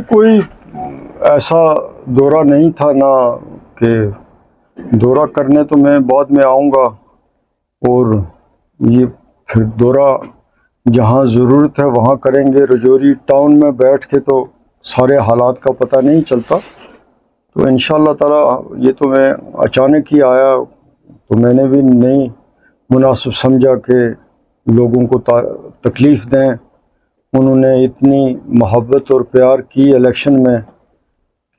کوئی ایسا دورہ نہیں تھا نا کہ دورہ کرنے تو میں بعد میں آؤں گا، اور یہ پھر دورہ جہاں ضرورت ہے وہاں کریں گے۔ رجوری ٹاؤن میں بیٹھ کے تو سارے حالات کا پتہ نہیں چلتا، تو انشاءاللہ تعالی یہ تو میں اچانک ہی آیا، تو میں نے بھی نہیں مناسب سمجھا کہ لوگوں کو تکلیف دیں۔ انہوں نے اتنی محبت اور پیار کی الیکشن میں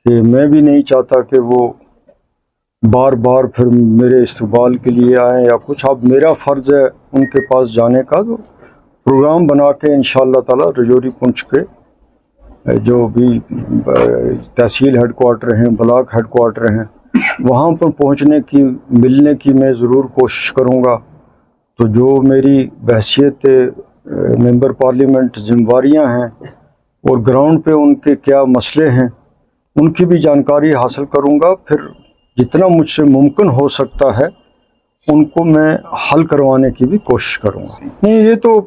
کہ میں بھی نہیں چاہتا کہ وہ بار بار پھر میرے استقبال کے لیے آئیں یا کچھ۔ اب میرا فرض ہے ان کے پاس جانے کا، تو پروگرام بنا کے انشاءاللہ تعالی رجوری پونچھ کے جو بھی تحصیل ہیڈ کوارٹر ہیں، بلاک ہیڈ کوارٹر ہیں، وہاں پر پہنچنے کی، ملنے کی میں ضرور کوشش کروں گا۔ تو جو میری بحیثیت ممبر پارلیمنٹ ذمہ داریاں ہیں اور گراؤنڈ پہ ان کے کیا مسئلے ہیں، ان کی بھی جانکاری حاصل کروں گا۔ پھر جتنا مجھ سے ممکن ہو سکتا ہے ان کو میں حل کروانے کی بھی کوشش کروں گا۔ نہیں، یہ تو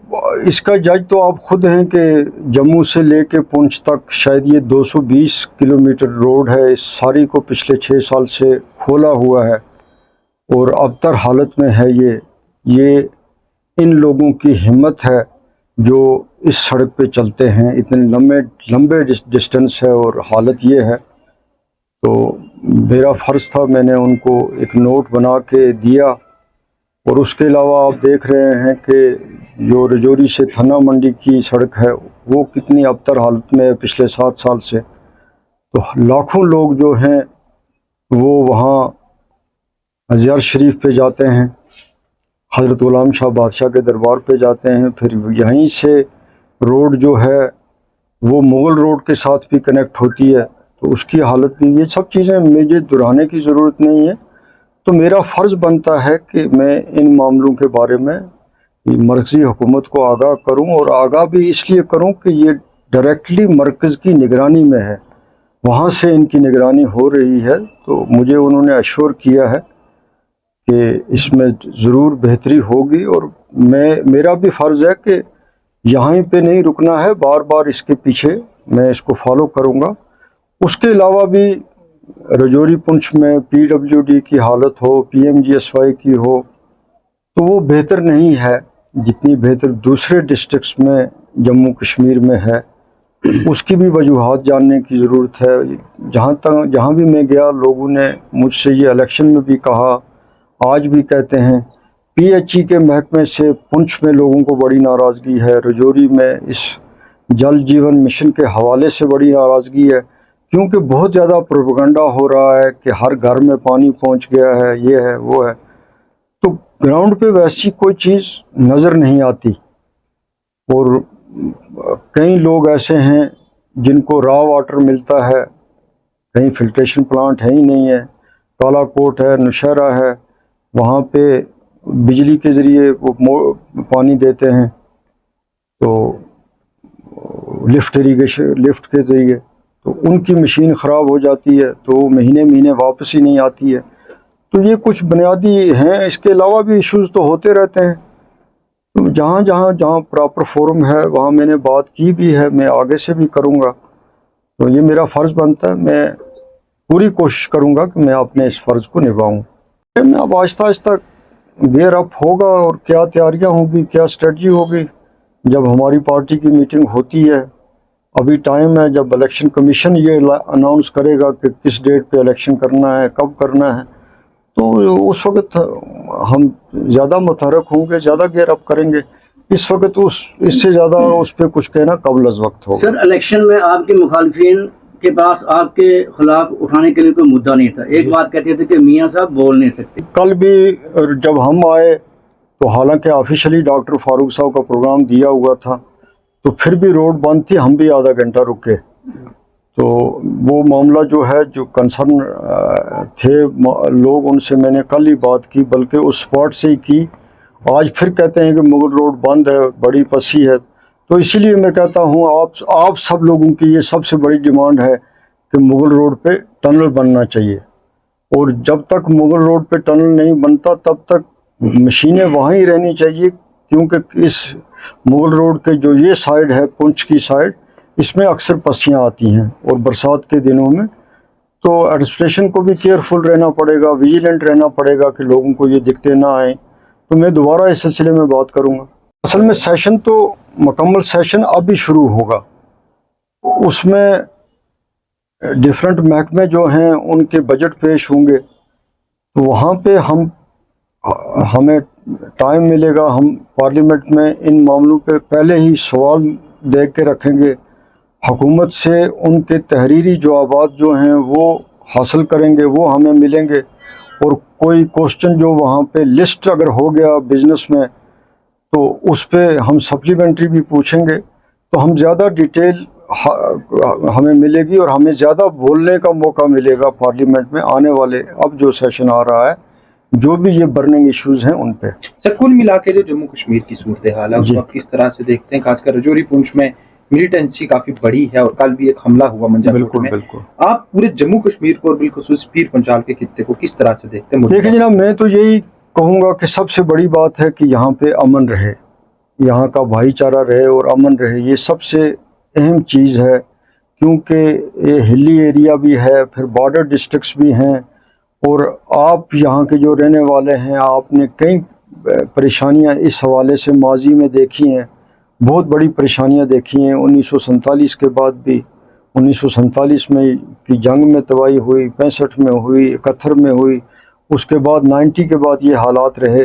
اس کا جج تو آپ خود ہیں کہ جموں سے لے کے پونچھ تک شاید یہ 220 کلومیٹر روڈ ہے، اس ساری کو پچھلے 6 سال سے کھولا ہوا ہے اور ابتر حالت میں ہے۔ یہ ان لوگوں کی ہمت ہے جو اس سڑک پہ چلتے ہیں، اتنے لمبے ڈسٹنس ہے اور حالت یہ ہے۔ تو میرا فرض تھا، میں نے ان کو ایک نوٹ بنا کے دیا۔ اور اس کے علاوہ آپ دیکھ رہے ہیں کہ جو رجوری سے تھنا منڈی کی سڑک ہے وہ کتنی ابتر حالت میں ہے پچھلے 7 سال سے۔ تو لاکھوں لوگ جو ہیں وہ وہاں زیارت شریف پہ جاتے ہیں، حضرت غلام شاہ بادشاہ کے دربار پہ جاتے ہیں، پھر یہیں سے روڈ جو ہے وہ مغل روڈ کے ساتھ بھی کنیکٹ ہوتی ہے، تو اس کی حالت بھی، یہ سب چیزیں مجھے دہرانے کی ضرورت نہیں ہے۔ تو میرا فرض بنتا ہے کہ میں ان معاملوں کے بارے میں مرکزی حکومت کو آگاہ کروں، اور آگاہ بھی اس لیے کروں کہ یہ ڈائریکٹلی مرکز کی نگرانی میں ہے، وہاں سے ان کی نگرانی ہو رہی ہے۔ تو مجھے انہوں نے ایشور کیا ہے کہ اس میں ضرور بہتری ہوگی، اور میرا بھی فرض ہے کہ یہیں پہ نہیں رکنا ہے، بار بار اس کے پیچھے میں اس کو فالو کروں گا۔ اس کے علاوہ بھی رجوری پونچھ میں پی ڈبلیو ڈی کی حالت ہو، P M G S Y کی ہو، تو وہ بہتر نہیں ہے جتنی بہتر دوسرے ڈسٹرکٹس میں جموں کشمیر میں ہے۔ اس کی بھی وجوہات جاننے کی ضرورت ہے۔ جہاں بھی میں گیا، لوگوں نے مجھ سے یہ الیکشن میں بھی کہا، آج بھی کہتے ہیں، پی ایچ ای کے محکمے سے پونچھ میں لوگوں کو بڑی ناراضگی ہے، رجوری میں اس جل جیون مشن کے حوالے سے بڑی ناراضگی ہے، کیونکہ بہت زیادہ پروپیگنڈا ہو رہا ہے کہ ہر گھر میں پانی پہنچ گیا ہے، یہ ہے وہ ہے، تو گراؤنڈ پہ ویسی کوئی چیز نظر نہیں آتی۔ اور کئی لوگ ایسے ہیں جن کو را واٹر ملتا ہے، کہیں فلٹریشن پلانٹ ہے ہی نہیں ہے، کالا کوٹ ہے، نوشہرہ ہے، وہاں پہ بجلی کے ذریعے وہ پانی دیتے ہیں، تو لفٹ کے ذریعے، تو ان کی مشین خراب ہو جاتی ہے تو وہ مہینے واپس ہی نہیں آتی ہے۔ تو یہ کچھ بنیادی ہیں، اس کے علاوہ بھی ایشوز تو ہوتے رہتے ہیں۔ تو جہاں پراپر فورم ہے وہاں میں نے بات کی بھی ہے، میں آگے سے بھی کروں گا۔ تو یہ میرا فرض بنتا ہے، میں پوری کوشش کروں گا کہ میں اپنے اس فرض کو نبھاؤں۔ میں اب آہستہ آہستہ گیئر اپ ہوگا، اور کیا تیاریاں ہوں گی، کیا اسٹریٹجی ہوگی، جب ہماری پارٹی کی میٹنگ ہوتی ہے۔ ابھی ٹائم ہے، جب الیکشن کمیشن یہ اناؤنس کرے گا کہ کس ڈیٹ پہ الیکشن کرنا ہے، کب کرنا ہے، تو اس وقت ہم زیادہ متحرک ہوں گے، زیادہ گیئر اپ کریں گے۔ اس وقت اس سے زیادہ اس پہ کچھ کہنا قبل از وقت ہوگا۔ سر، الیکشن میں آپ کے مخالفین کے پاس آپ کے خلاف اٹھانے کے لیے کوئی مدعا نہیں تھا، ایک بات کہتے تھے کہ میاں صاحب بول نہیں سکتے۔ کل بھی جب ہم آئے تو حالانکہ آفیشلی ڈاکٹر فاروق صاحب کا پروگرام دیا ہوا تھا، تو پھر بھی روڈ بند تھی، ہم بھی آدھا گھنٹہ رکے۔ تو وہ معاملہ جو ہے، جو کنسرن تھے لوگ، ان سے میں نے کل ہی بات کی، بلکہ اس اسپاٹ سے ہی کی۔ آج پھر کہتے ہیں کہ مغل روڈ بند ہے، بڑی پسی ہے۔ تو اسی لیے میں کہتا ہوں، آپ سب لوگوں کی یہ سب سے بڑی ڈیمانڈ ہے کہ مغل روڈ پہ ٹنل بننا چاہیے، اور جب تک مغل روڈ پہ ٹنل نہیں بنتا تب تک مشینیں وہاں ہی رہنی چاہیے، کیونکہ اس مغل روڈ کے جو یہ سائڈ ہے، پونچھ کی سائڈ، اس میں اکثر پسیاں آتی ہیں اور برسات کے دنوں میں، تو ایڈمنسٹریشن کو بھی کیئرفل رہنا پڑے گا، ویجیلنٹ رہنا پڑے گا کہ لوگوں کو یہ دقتیں نہ آئیں. تو میں دوبارہ اس سلسلے میں بات کروں گا. اصل میں سیشن تو مکمل سیشن اب بھی شروع ہوگا، اس میں ڈیفرنٹ محکمے جو ہیں ان کے بجٹ پیش ہوں گے، تو وہاں پہ ہمیں ٹائم ملے گا، ہم پارلیمنٹ میں ان معاملوں پہ پہلے ہی سوال دے کے رکھیں گے، حکومت سے ان کے تحریری جوابات جو ہیں وہ حاصل کریں گے، وہ ہمیں ملیں گے، اور کوئی کوشچن جو وہاں پہ لسٹ اگر ہو گیا بزنس میں تو اس پہ ہم سپلیمنٹری بھی پوچھیں گے. تو ہم زیادہ ڈیٹیل ہمیں ملے گی اور ہمیں زیادہ بولنے کا موقع ملے گا پارلیمنٹ میں آنے والے اب جو سیشن آ رہا ہے، جو بھی یہ برننگ ایشوز ہیں ان پہ. سر کل ملا کے جو جموں کشمیر کی صورتحال ہے اس کو آپ کس طرح سے دیکھتے ہیں؟ خاص کر رجوری پونچھ میں ملیٹنسی کافی بڑی ہے اور کل بھی ایک حملہ ہوا منجا کوٹ میں. آپ پورے جموں کشمیر کو اور بالخصوص پیر پنچال کے خطے کو کس طرح سے دیکھتے ہیں؟ دیکھیں جناب، میں تو یہی کہوں گا کہ سب سے بڑی بات ہے کہ یہاں پہ امن رہے، یہاں کا بھائی چارہ رہے اور امن رہے. یہ سب سے اہم چیز ہے، کیونکہ یہ ہلی ایریا بھی ہے، پھر بارڈر ڈسٹرکٹس بھی ہیں، اور آپ یہاں کے جو رہنے والے ہیں، آپ نے کئی پریشانیاں اس حوالے سے ماضی میں دیکھی ہیں، بہت بڑی پریشانیاں دیکھی ہیں. 1947 کے بعد بھی، 1947 میں کی جنگ میں تباہی ہوئی، 65 میں ہوئی، 71 میں ہوئی، اس کے بعد 90 کے بعد یہ حالات رہے.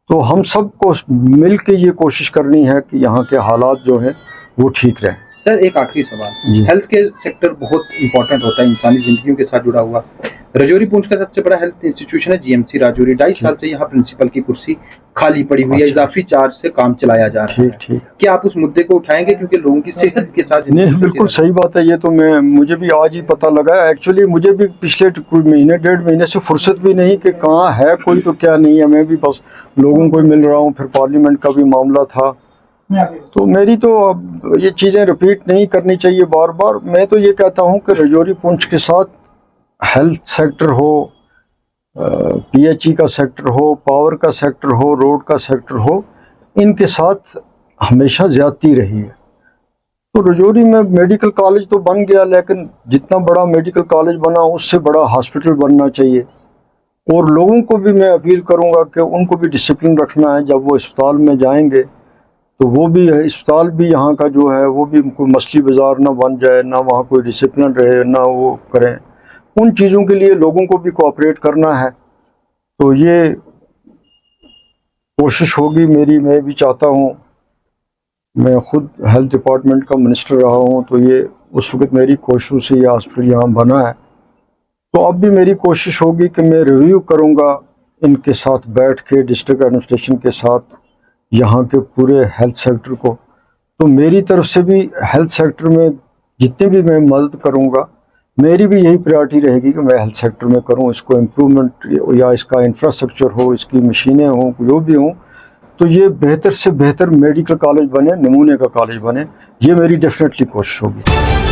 تو ہم سب کو مل کے یہ کوشش کرنی ہے کہ یہاں کے حالات جو ہیں وہ ٹھیک رہیں. سر ایک آخری سوال، ہیلتھ کے سیکٹر بہت امپورٹنٹ ہوتا ہے، انسانی زندگیوں کے ساتھ جڑا ہوا. رجوری پونچھ کا سب سے بڑا ہیلتھ انسٹیٹیوشن ہے جی ایم سی راجوری. 2.5 سال سے یہاں پرنسپل کی کرسی خالی پڑی ہوئی ہے، اضافی چارج سے کام چلایا جا رہا ہے. کیا آپ اس مدعے کو اٹھائیں گے؟ کیونکہ لوگوں کی صحت کے ساتھ. نہیں، بالکل صحیح بات ہے. یہ تو مجھے بھی آج ہی پتہ لگا. ایکچولی مجھے بھی پچھلے کوئی مہینے 1.5 مہینے سے فرصت بھی نہیں کہ کہاں ہے کوئی تو کیا نہیں ہے. میں بھی بس لوگوں کو مل رہا ہوں، پھر پارلیمنٹ کا بھی معاملہ تھا، تو میری تو اب یہ چیزیں رپیٹ نہیں کرنی چاہیے بار بار. میں تو یہ کہتا ہوں کہ رجوری پونچھ کے ساتھ ہیلتھ سیکٹر ہو، پی ایچ ای کا سیکٹر ہو، پاور کا سیکٹر ہو، روڈ کا سیکٹر ہو، ان کے ساتھ ہمیشہ زیادتی رہی ہے. تو رجوری میں میڈیکل کالج تو بن گیا، لیکن جتنا بڑا میڈیکل کالج بنا اس سے بڑا ہاسپٹل بننا چاہیے. اور لوگوں کو بھی میں اپیل کروں گا کہ ان کو بھی ڈسپلن رکھنا ہے. جب وہ اسپتال میں جائیں گے تو وہ بھی اسپتال بھی یہاں کا جو ہے وہ بھی کوئی مچھلی بازار نہ بن جائے، نہ وہاں کوئی ڈسپلن رہے، نہ وہ کریں. ان چیزوں کے لیے لوگوں کو بھی کوآپریٹ کرنا ہے. تو یہ کوشش ہوگی میری. میں بھی چاہتا ہوں، میں خود ہیلتھ ڈپارٹمنٹ کا منسٹر رہا ہوں، تو یہ اس وقت میری کوششوں سے یہ ہاسپٹل یہاں بنا ہے. تو اب بھی میری کوشش ہوگی کہ میں ریویو کروں گا ان کے ساتھ بیٹھ کے، ڈسٹرکٹ ایڈمنسٹریشن کے ساتھ، یہاں کے پورے ہیلتھ سیکٹر کو. تو میری طرف سے بھی ہیلتھ سیکٹر میں جتنے بھی میں مدد کروں گا، میری بھی یہی پریارٹی رہے گی کہ میں ہیلتھ سیکٹر میں کروں، اس کو امپرومنٹ، یا اس کا انفراسٹرکچر ہو، اس کی مشینیں ہوں، جو بھی ہوں، تو یہ بہتر سے بہتر میڈیکل کالج بنے، نمونے کا کالج بنے. یہ میری ڈیفینیٹلی کوشش ہوگی.